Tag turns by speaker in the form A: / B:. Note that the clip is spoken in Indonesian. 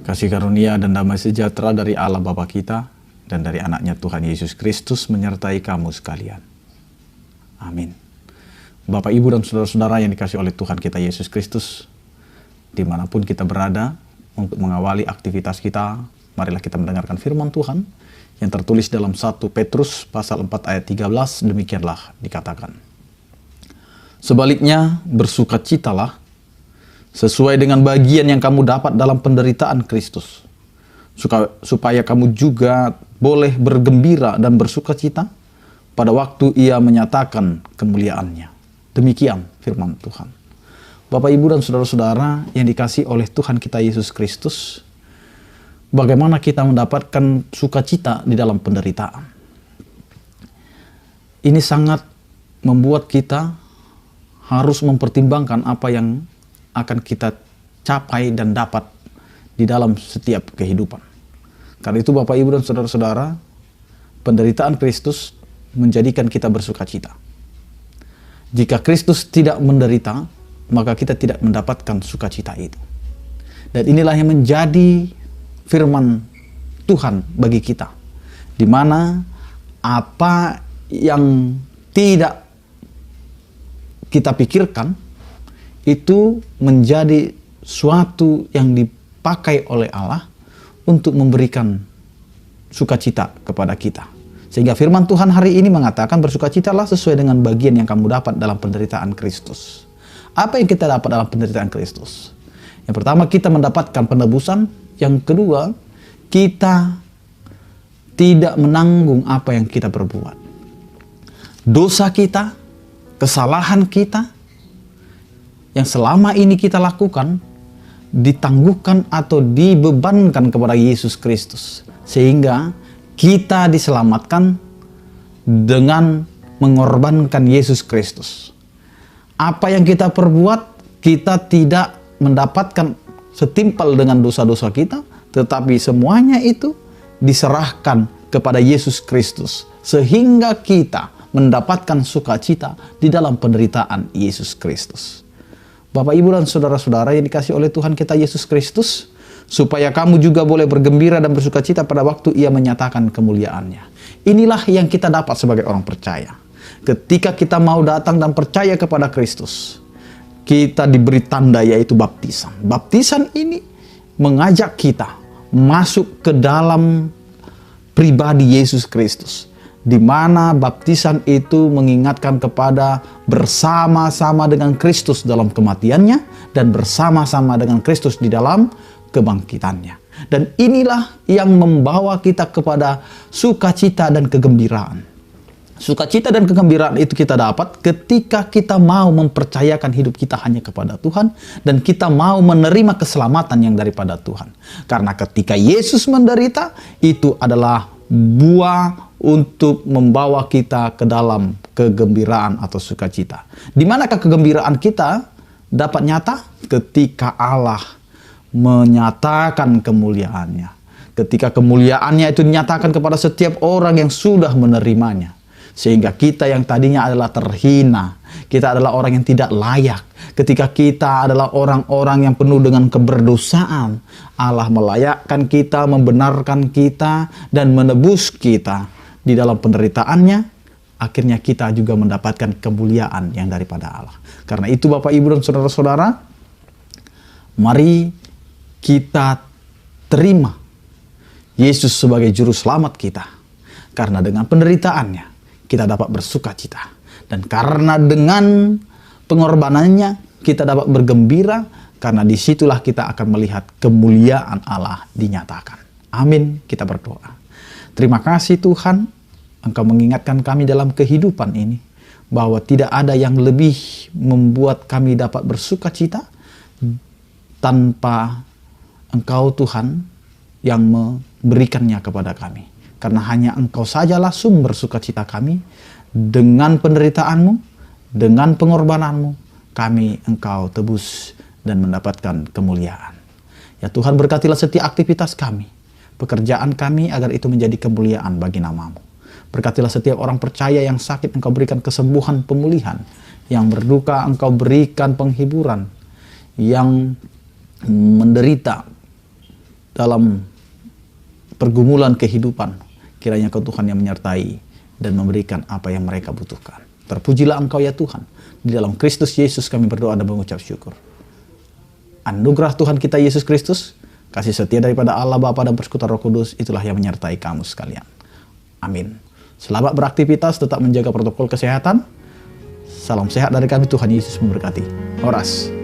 A: Kasih karunia dan damai sejahtera dari Allah Bapa kita dan dari anaknya Tuhan Yesus Kristus menyertai kamu sekalian. Amin. Bapak, Ibu, dan saudara-saudara yang dikasih oleh Tuhan kita Yesus Kristus, dimanapun kita berada, untuk mengawali aktivitas kita, marilah kita mendengarkan firman Tuhan yang tertulis dalam 1 Petrus pasal 4 ayat 13, demikianlah dikatakan. Sebaliknya, bersukacitalah sesuai dengan bagian yang kamu dapat dalam penderitaan Kristus, supaya kamu juga boleh bergembira dan bersukacita pada waktu Ia menyatakan kemuliaannya. Demikian firman Tuhan. Bapak, Ibu, dan saudara-saudara yang dikasih oleh Tuhan kita Yesus Kristus, bagaimana kita mendapatkan sukacita di dalam penderitaan? Ini sangat membuat kita harus mempertimbangkan apa yang akan kita capai dan dapat di dalam setiap kehidupan. Karena itu Bapak, Ibu, dan saudara-saudara, penderitaan Kristus menjadikan kita bersukacita. Jika Kristus tidak menderita, maka kita tidak mendapatkan sukacita itu. Dan inilah yang menjadi firman Tuhan bagi kita, di mana apa yang tidak kita pikirkan itu menjadi suatu yang dipakai oleh Allah untuk memberikan sukacita kepada kita. Sehingga firman Tuhan hari ini mengatakan, bersukacitalah sesuai dengan bagian yang kamu dapat dalam penderitaan Kristus. Apa yang kita dapat dalam penderitaan Kristus? Yang pertama, kita mendapatkan penebusan. Yang kedua, kita tidak menanggung apa yang kita perbuat. Dosa kita, kesalahan kita, yang selama ini kita lakukan, ditangguhkan atau dibebankan kepada Yesus Kristus. Sehingga kita diselamatkan dengan mengorbankan Yesus Kristus. Apa yang kita perbuat, kita tidak mendapatkan setimpal dengan dosa-dosa kita, tetapi semuanya itu diserahkan kepada Yesus Kristus. Sehingga kita mendapatkan sukacita di dalam penderitaan Yesus Kristus. Bapak, Ibu, dan saudara-saudara yang dikasih oleh Tuhan kita Yesus Kristus, supaya kamu juga boleh bergembira dan bersukacita pada waktu Ia menyatakan kemuliaannya. Inilah yang kita dapat sebagai orang percaya. Ketika kita mau datang dan percaya kepada Kristus, kita diberi tanda, yaitu baptisan. Baptisan ini mengajak kita masuk ke dalam pribadi Yesus Kristus, di mana baptisan itu mengingatkan kepada bersama-sama dengan Kristus dalam kematiannya dan bersama-sama dengan Kristus di dalam kebangkitannya. Dan inilah yang membawa kita kepada sukacita dan kegembiraan. Sukacita dan kegembiraan itu kita dapat ketika kita mau mempercayakan hidup kita hanya kepada Tuhan dan kita mau menerima keselamatan yang daripada Tuhan. Karena ketika Yesus menderita, itu adalah buah untuk membawa kita ke dalam kegembiraan atau sukacita. Di manakah kegembiraan kita dapat nyata? Ketika Allah menyatakan kemuliaannya. Ketika kemuliaannya itu dinyatakan kepada setiap orang yang sudah menerimanya. Sehingga kita yang tadinya adalah terhina, kita adalah orang yang tidak layak. Ketika kita adalah orang-orang yang penuh dengan keberdosaan, Allah melayakkan kita, membenarkan kita, dan menebus kita. Di dalam penderitaannya, akhirnya kita juga mendapatkan kemuliaan yang daripada Allah. Karena itu Bapak, Ibu, dan saudara-saudara, mari kita terima Yesus sebagai juru selamat kita. Karena dengan penderitaannya, kita dapat bersukacita. Dan karena dengan pengorbanannya, kita dapat bergembira. Karena disitulah kita akan melihat kemuliaan Allah dinyatakan. Amin, kita berdoa. Terima kasih Tuhan, Engkau mengingatkan kami dalam kehidupan ini, bahwa tidak ada yang lebih membuat kami dapat bersukacita tanpa Engkau Tuhan yang memberikannya kepada kami. Karena hanya Engkau sajalah sumber sukacita kami. Dengan penderitaanmu, dengan pengorbananmu, kami Engkau tebus dan mendapatkan kemuliaan. Ya Tuhan, berkatilah setiap aktivitas kami, pekerjaan kami, agar itu menjadi kemuliaan bagi nama-Mu. Berkatilah setiap orang percaya yang sakit, Engkau berikan kesembuhan, pemulihan. Yang berduka, Engkau berikan penghiburan. Yang menderita dalam pergumulan kehidupan, kiranya Kau Tuhan yang menyertai dan memberikan apa yang mereka butuhkan. Terpujilah Engkau ya Tuhan. Di dalam Kristus Yesus kami berdoa dan mengucap syukur. Anugerah Tuhan kita Yesus Kristus, kasih setia daripada Allah Bapa dan persekutuan Roh Kudus, itulah yang menyertai kamu sekalian. Amin. Selamat beraktivitas, tetap menjaga protokol kesehatan. Salam sehat dari kami, Tuhan Yesus memberkati. Horas.